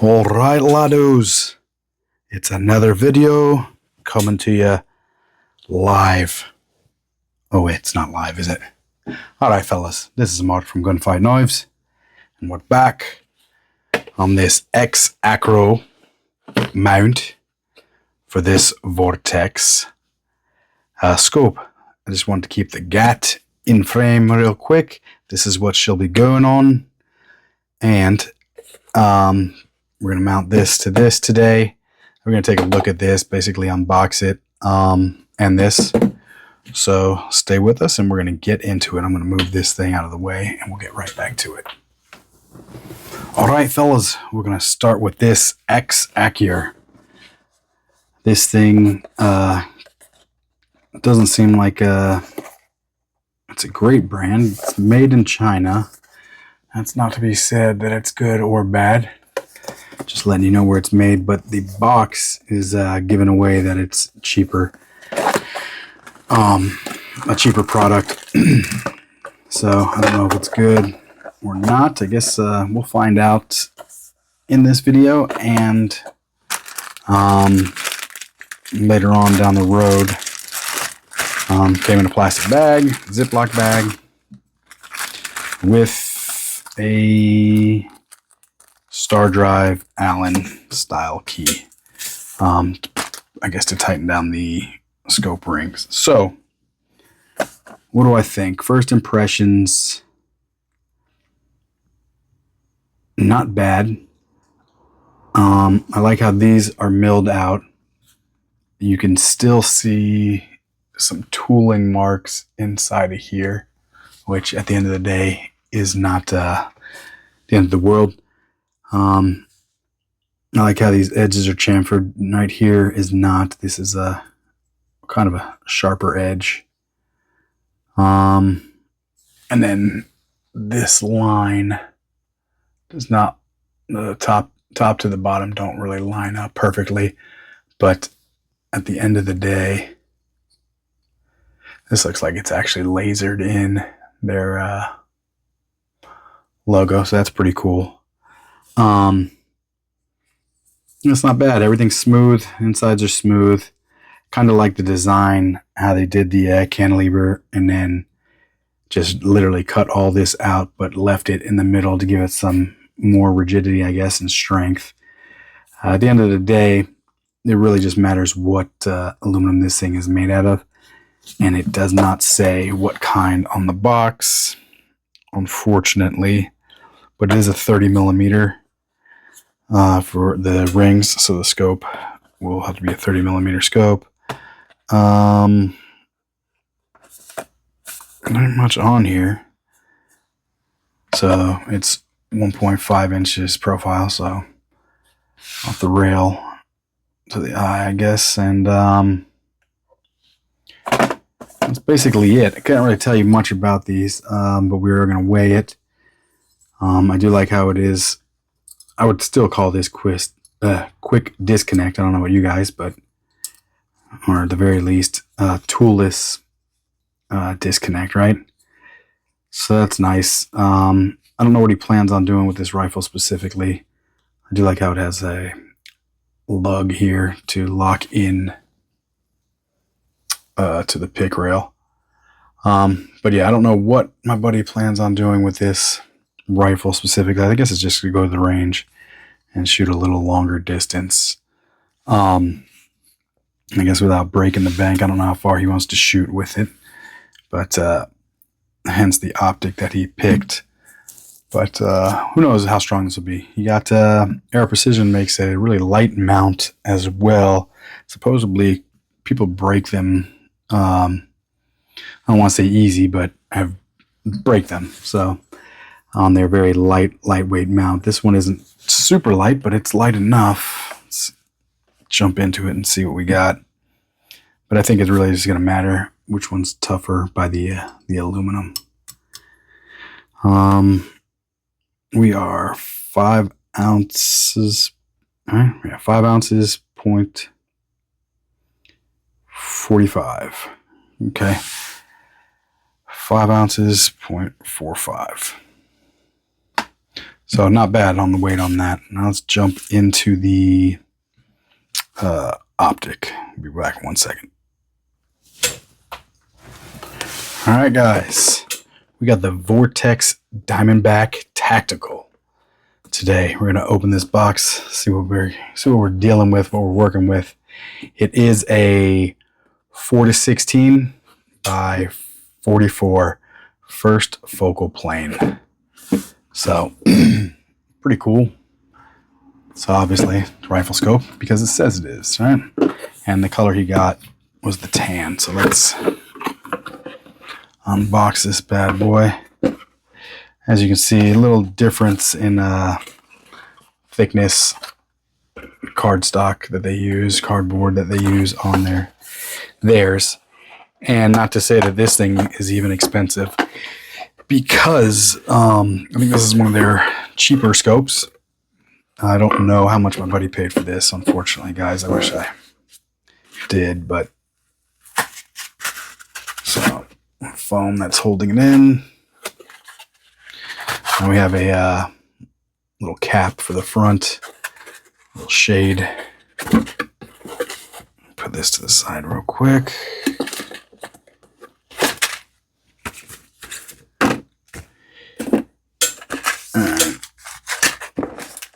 All right, laddos, it's another video coming to you live. Oh wait, it's not live, is it? All right, fellas, this is Mark from Gunfight Knives, and we're back on this X-Acro mount for this Vortex scope. I just wanted to keep the GAT in frame real quick. This is what she'll be going on, and we're going to mount this to this today. We're going to take a look at this, basically unbox it, and this. So stay with us and we're going to get into it. I'm going to move this thing out of the way and we'll get right back to it. All right, fellas, we're going to start with this X-Acro. This thing doesn't seem like it's a great brand. It's made in China. That's not to be said that it's good or bad. Just letting you know where it's made, but the box is giving away that it's cheaper. A cheaper product. So I don't know if it's good or not. I guess we'll find out in this video, and later on down the road. Came in a plastic bag, Ziploc bag, with a Star Drive Allen style key, I guess to tighten down the scope rings. So what do I think? First impressions, not bad. I like how these are milled out. You can still see some tooling marks inside of here, which at the end of the day is not the end of the world. I like how these edges are chamfered. Right here is not. This is a kind of a sharper edge. And then this line does not, the top to the bottom don't really line up perfectly, but at the end of the day, this looks like it's actually lasered in their logo, so that's pretty cool. It's not bad. Everything's smooth. Insides are smooth. Kind of like the design, how they did the cantilever and then just literally cut all this out, but left it in the middle to give it some more rigidity, I guess, and strength. At the end of the day, it really just matters what aluminum this thing is made out of. And it does not say what kind on the box, unfortunately, but it is a 30 millimeter for the rings, so the scope will have to be a 30 millimeter scope. Not much on here, so it's 1.5 inches profile, so off the rail to the eye, I guess, and that's basically it. I can't really tell you much about these, but we're going to weigh it. I do like how it is. I would still call this quick disconnect. I don't know about you guys, but, or at the very least, toolless disconnect, right? So that's nice. I don't know what he plans on doing with this rifle specifically. I do like how it has a lug here to lock in to the pick rail. But yeah, I don't know what my buddy plans on doing with this rifle specifically. I guess it's just to go to the range and shoot a little longer distance. I guess without breaking the bank. I don't know how far he wants to shoot with it, but hence the optic that he picked. But who knows how strong this will be. You got Air Precision makes a really light mount as well. Supposedly people break them. I don't want to say easy, but have break them. So they're very lightweight mount. This one isn't super light, but it's light enough. Let's jump into it and see what we got. But I think it's really just going to matter which one's tougher by the aluminum. We are 5 ounces. All right, yeah, 5 ounces, 0.45. Okay. 5 ounces, 0.45. So not bad on the weight on that. Now let's jump into the optic. I'll be back in 1 second. All right, guys. We got the Vortex Diamondback Tactical. Today we're gonna open this box, see what we're dealing with, what we're working with. It is a 4:16 by 44 first focal plane. So pretty cool. So obviously rifle scope because it says it is, right? And the color he got was the tan. So let's unbox this bad boy. As you can see, a little difference in thickness cardstock that they use, cardboard that they use on theirs. And not to say that this thing is even expensive, because I think this is one of their cheaper scopes. I don't know how much my buddy paid for this, unfortunately, guys. I wish I did, but so foam that's holding it in. And we have a little cap for the front, a little shade. Put this to the side real quick.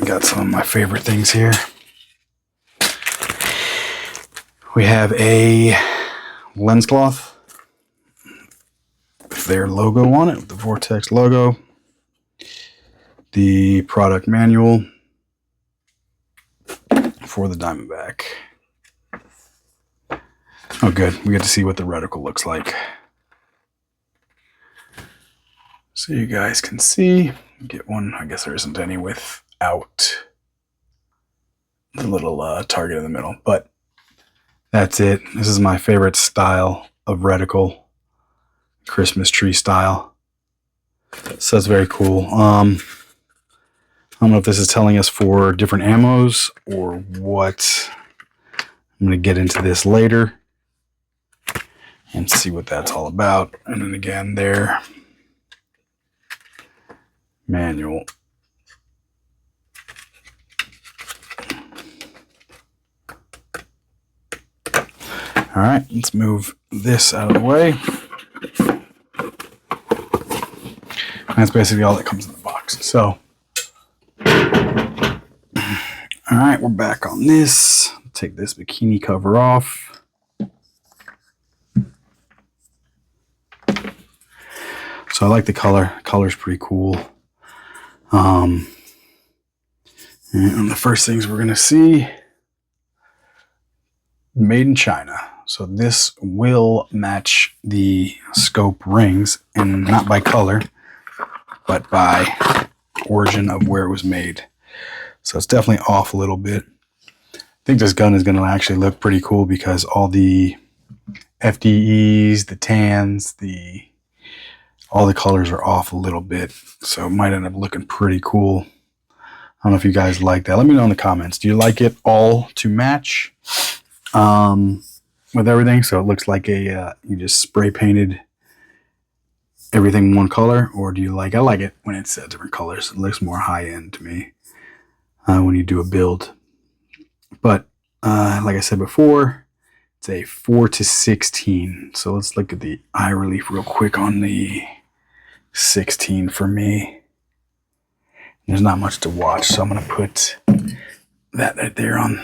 Got some of my favorite things here. We have a lens cloth with their logo on it, the Vortex logo. The product manual for the Diamondback. Oh, good. We get to see what the reticle looks like. So you guys can see. Get one. I guess there isn't any without the little target in the middle, but that's it. This is my favorite style of reticle, Christmas tree style. So that's very cool. I don't know if this is telling us for different ammos or what. I'm going to get into this later and see what that's all about. And then again, their manual. All right, let's move this out of the way. And that's basically all that comes in the box. So, all right, we're back on this. Take this bikini cover off. So I like the color. Color's pretty cool. And the first things we're gonna see, made in China. So this will match the scope rings, and not by color, but by origin of where it was made. So it's definitely off a little bit. I think this gun is going to actually look pretty cool because all the FDEs, the tans, all the colors are off a little bit. So it might end up looking pretty cool. I don't know if you guys like that. Let me know in the comments. Do you like it all to match with everything? So it looks like you just spray painted everything one color, or do you like? I like it when it's different colors. It looks more high end to me when you do a build. But like I said before, it's a 4:16. So let's look at the eye relief real quick on the 16 for me. There's not much to watch, so I'm going to put that right there on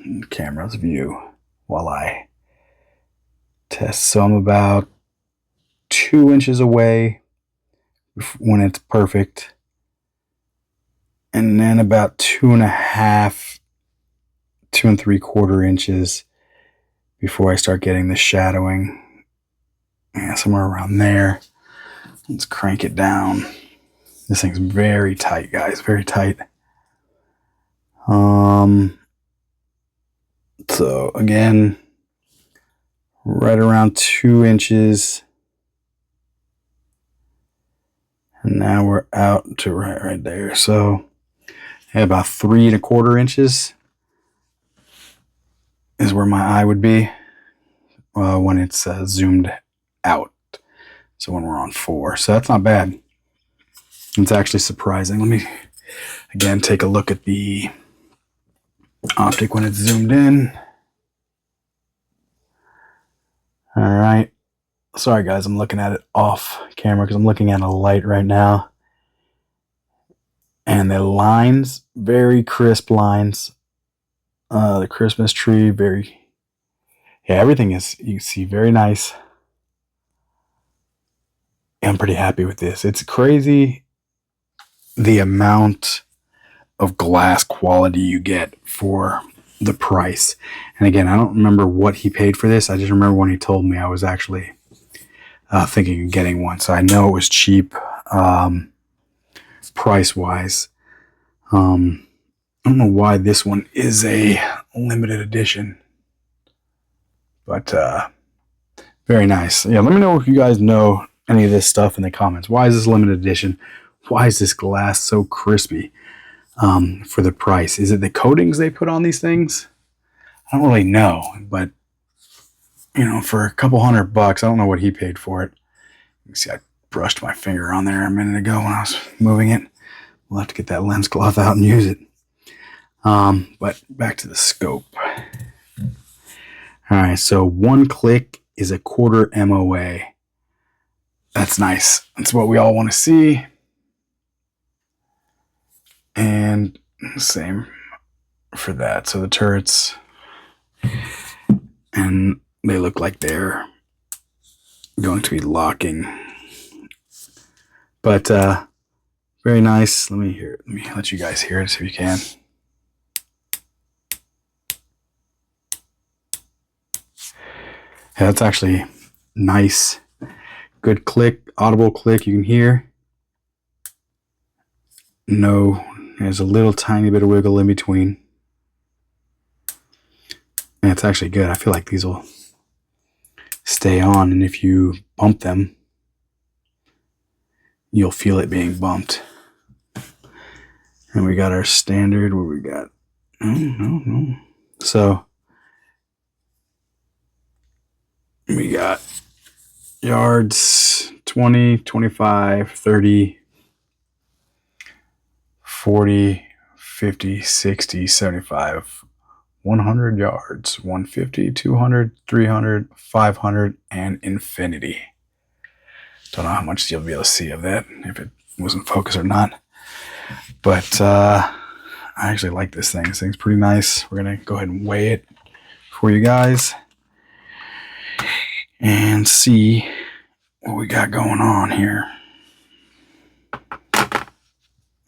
the camera's view while I test. So I'm about 2 inches away when it's perfect, and then about 2.5, 2 3/4 inches before I start getting the shadowing. Yeah, somewhere around there. Let's crank it down. This thing's very tight, guys, very tight. So again, right around 2 inches. And now we're out to right there. So yeah, about 3 1/4 inches is where my eye would be when it's zoomed out. So when we're on 4. So that's not bad. It's actually surprising. Let me Again, take a look at the optic when it's zoomed in. All right. Sorry, guys, I'm looking at it off camera because I'm looking at a light right now. And the lines, very crisp lines. The Christmas tree, everything is, you can see, very nice. I'm pretty happy with this. It's crazy the amount of glass quality you get for the price. And again, I don't remember what he paid for this. I just remember when he told me I was actually thinking of getting one. So I know it was cheap price-wise. I don't know why this one is a limited edition, but very nice. Yeah, let me know if you guys know any of this stuff in the comments. Why is this limited edition? Why is this glass so crispy for the price? Is it the coatings they put on these things? I don't really know, but you know, for a couple $100, I don't know what he paid for it. You can see I brushed my finger on there a minute ago when I was moving it. We'll have to get that lens cloth out and use it. But back to the scope. All right, so 1 click is a 1/4 MOA. That's nice. That's what we all want to see. And same for that. So the turrets, and they look like they're going to be locking. But very nice. Let me let you guys hear it if you can. Yeah, that's actually nice. Good click, audible click, you can hear. No, there's a little tiny bit of wiggle in between. And it's actually good. I feel like these will stay on, and if you bump them, you'll feel it being bumped. And we got our standard where we got, no. So we got yards, 20, 25, 30, 40, 50, 60, 75, 100 yards, 150, 200, 300, 500, and infinity. Don't know how much you'll be able to see of that, if it wasn't focused or not. But I actually like this thing. This thing's pretty nice. We're going to go ahead and weigh it for you guys and see what we got going on here.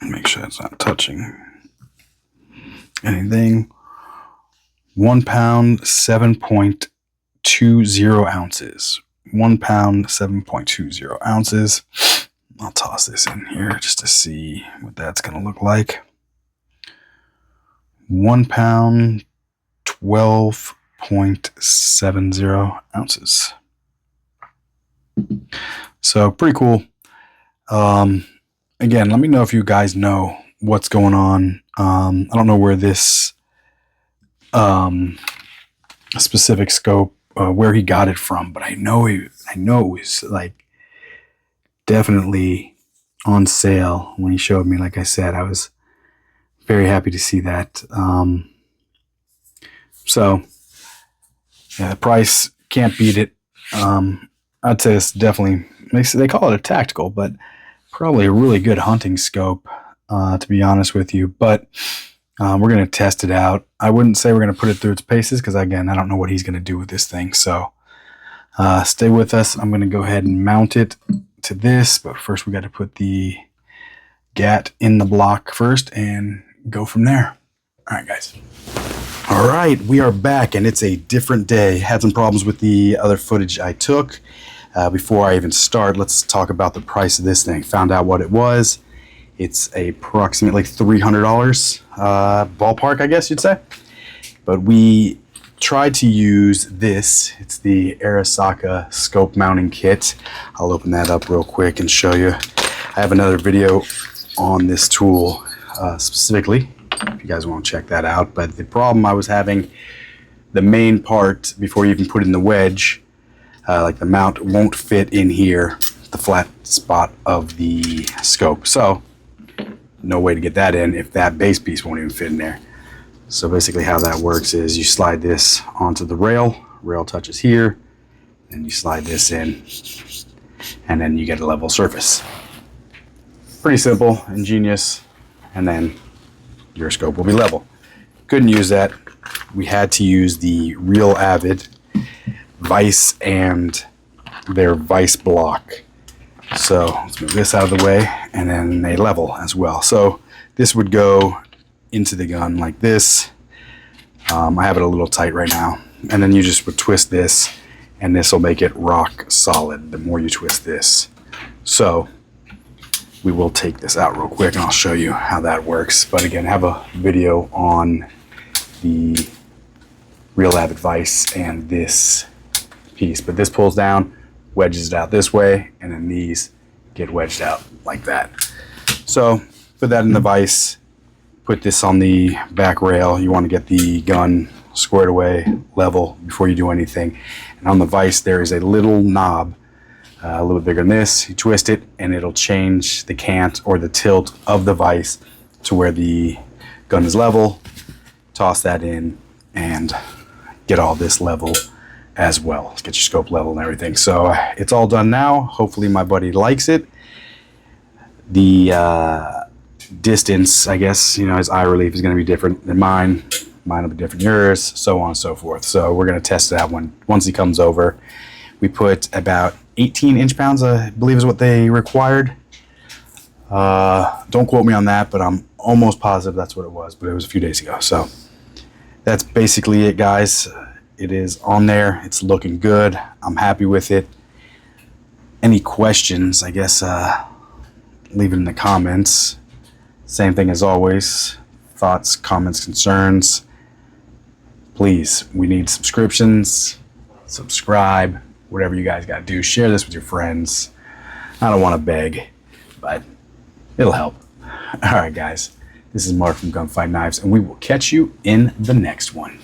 Make sure it's not touching anything. 1 pound, 7.20 ounces. 1 pound, 7.20 ounces. I'll toss this in here just to see what that's going to look like. 1 pound, 12.70 ounces. So pretty cool. Again, let me know if you guys know what's going on. I don't know where this specific scope, where he got it from, but I know it was like definitely on sale when he showed me. Like I said, I was very happy to see that. So yeah, the price can't beat it. I'd say it's definitely, they call it a tactical, but probably a really good hunting scope, to be honest with you. But we're going to test it out. I wouldn't say we're going to put it through its paces because, again, I don't know what he's going to do with this thing. So stay with us. I'm going to go ahead and mount it to this. But first, we got to put the GAT in the block first and go from there. All right, guys. All right, we are back, and it's a different day. Had some problems with the other footage I took. Before I even start, let's talk about the price of this thing. Found out what it was. It's approximately $300 ballpark, I guess you'd say. But we tried to use this. It's the Arasaka scope mounting kit. I'll open that up real quick and show you. I have another video on this tool specifically, if you guys want to check that out. But the problem I was having, the main part, before you even put in the wedge, like the mount won't fit in here, the flat spot of the scope. So no way to get that in if that base piece won't even fit in there. So basically how that works is you slide this onto the rail, rail touches here, and you slide this in, and then you get a level surface. Pretty simple, ingenious, and then your scope will be level. Couldn't use that. We had to use the Real Avid vise and their vise block. So let's move this out of the way, and then they level as well. So this would go into the gun like this. I have it a little tight right now, and then you just would twist this, and this will make it rock solid the more you twist this. So we will take this out real quick and I'll show you how that works. But again, I have a video on the Real Avid vise and this piece, but this pulls down, wedges it out this way, and then these get wedged out like that. So put that in the vise, put this on the back rail. You want to get the gun squared away, level, before you do anything. And on the vise there is a little knob, a little bit bigger than this. You twist it and it'll change the cant or the tilt of the vise to where the gun is level. Toss that in and get all this level as well. Get your scope level and everything. So it's all done now. Hopefully my buddy likes it. The distance, I guess, you know, his eye relief is going to be different than mine. Mine will be different than yours, so on and so forth. So we're going to test that one once he comes over. We put about 18 inch-pounds, I believe is what they required. Don't quote me on that, but I'm almost positive that's what it was, but it was a few days ago. So that's basically it, guys. It is on there. It's looking good. I'm happy with it. Any questions, I guess, leave it in the comments. Same thing as always. Thoughts, comments, concerns. Please, we need subscriptions. Subscribe. Whatever you guys got to do. Share this with your friends. I don't want to beg, but it'll help. All right, guys. This is Mark from Gunfight Knives, and we will catch you in the next one.